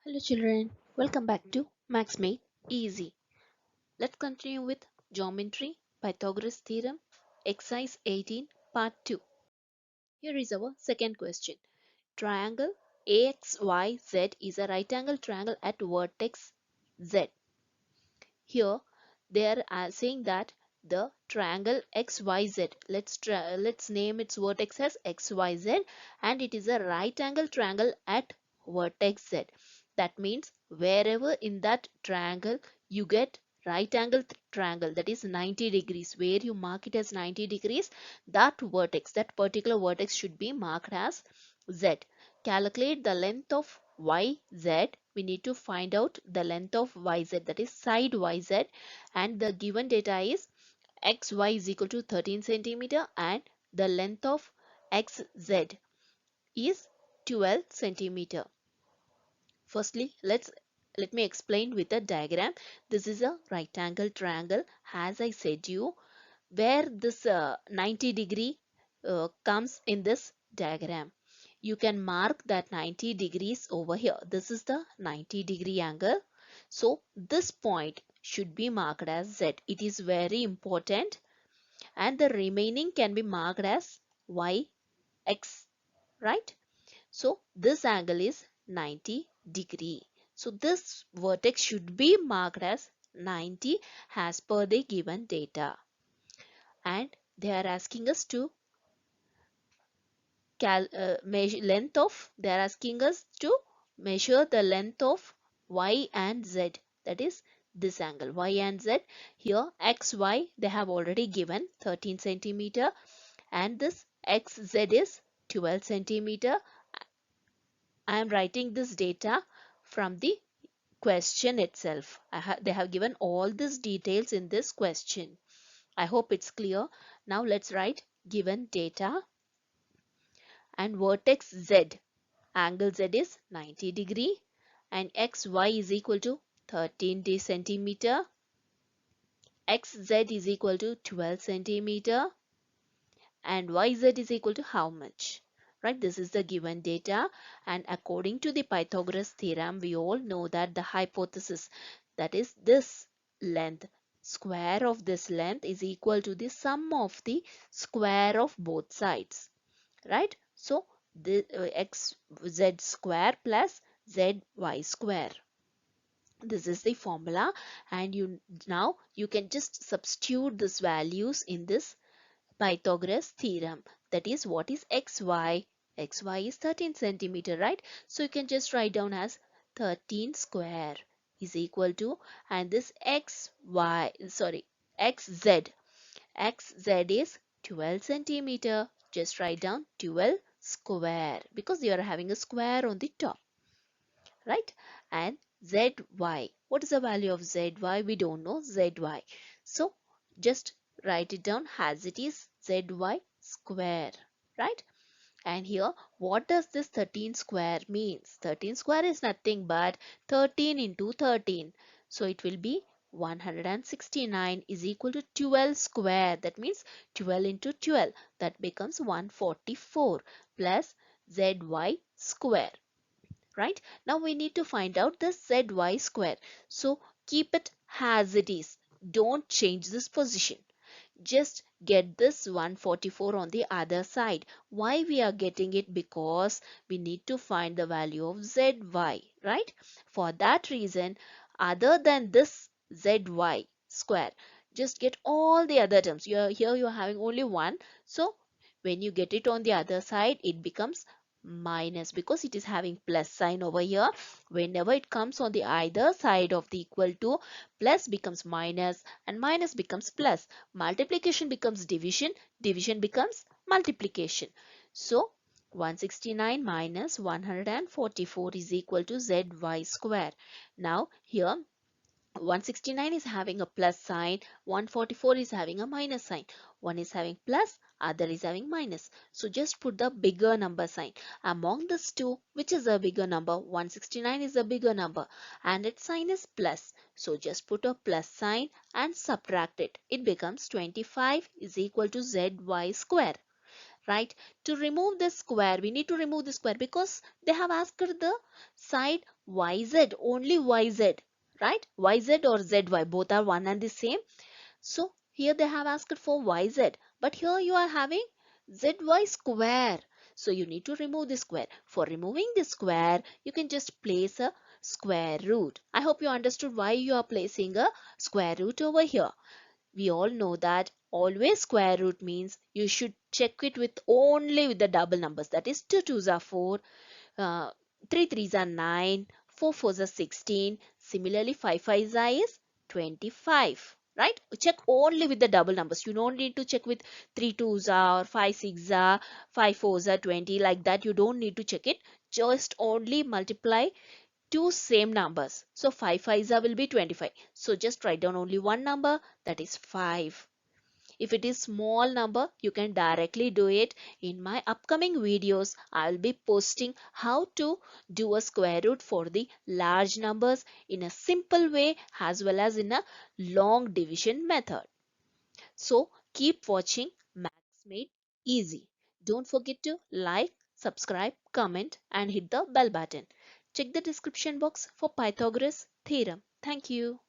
Hello children, welcome back to Max Made Easy. Let's continue with Geometry, Pythagoras Theorem, Exercise 18, Part 2. Here is our second question. Triangle AXYZ is a right angle triangle at vertex Z. Here they are saying that the triangle XYZ, let's name its vertex as XYZ, and it is a right angle triangle at vertex Z. That means wherever in that triangle you get right angle triangle, that is 90 degrees, where you mark it as 90 degrees, that vertex, that particular vertex should be marked as Z. Calculate the length of YZ. We need to find out the length of YZ, that is side YZ, and the given data is XY is equal to 13 centimeter and the length of XZ is 12 centimeter. Firstly, let me explain with a diagram. This is a right angle triangle, as I said you, where this 90 degree comes in this diagram. You can mark that 90 degrees over here. This is the 90-degree angle. So this point should be marked as Z. It is very important, and the remaining can be marked as Y, X, right? So this angle is 90 degree. So this vertex should be marked as 90 as per the given data. And they are asking us to they are asking us to measure the length of Y and Z, that is this angle Y and Z. Here XY they have already given 13 centimeter and this XZ is 12 centimeter. I am writing this data from the question itself. They have given all these details in this question. I hope it's clear. Now let's write given data and vertex Z. Angle Z is 90 degree and XY is equal to 13 centimeter. XZ is equal to 12 centimeter and YZ is equal to how much? Right, this is the given data, and according to the Pythagoras theorem, we all know that the hypothesis, that is this length, square of this length is equal to the sum of the square of both sides, right? So the xz square plus zy square, this is the formula, and now you can just substitute these values in this Pythagoras theorem. That is, what is xy? Xy is 13 centimeter, right? So you can just write down as 13 square is equal to, and this xz, xz is 12 centimeter. Just write down 12 square because you are having a square on the top, right? And zy, what is the value of zy? We don't know zy. So just write it down as it is, zy square, right? And here, what does this 13 square means? 13 square is nothing but 13 into 13. So it will be 169 is equal to 12 square. That means 12 into 12. That becomes 144 plus zy square. Right? Now we need to find out the zy square. So keep it as it is. Don't change this position. Just get this 144 on the other side. Why we are getting it? Because we need to find the value of zy, right? For that reason, other than this zy square, just get all the other terms. Here you are having only one. So when you get it on the other side, it becomes minus because it is having plus sign over here. Whenever it comes on the either side of the equal to, plus becomes minus and minus becomes plus. Multiplication becomes division, division becomes multiplication. So 169 minus 144 is equal to zy square. Now here 169 is having a plus sign, 144 is having a minus sign. One is having plus, other is having minus. So just put the bigger number sign. Among these two, which is a bigger number? 169 is a bigger number and its sign is plus. So just put a plus sign and subtract it. It becomes 25 is equal to zy square. right? To remove this square, we need to remove the square because they have asked the side yz, only yz, right? Yz or zy, both are one and the same. So here they have asked for yz, but here you are having zy square. So you need to remove the square. For removing the square, you can just place a square root. I hope you understood why you are placing a square root over here. We all know that always square root means you should check it with only with the double numbers. That is 2 twos are 4, uh, 3 threes are 9, 4 fours are 16. Similarly, 5 fives are is 25. Right? Check only with the double numbers. You don't need to check with 3 twos are, 5 six are, 5 fours are 20. Like that, you don't need to check it. Just only multiply two same numbers. So 5 fives are will be 25. So just write down only one number, that is 5. If it is small number, you can directly do it. In my upcoming videos, I'll be posting how to do a square root for the large numbers in a simple way as well as in a long division method. So keep watching Maths Made Easy. Don't forget to like, subscribe, comment and hit the bell button. Check the description box for Pythagoras theorem. Thank you.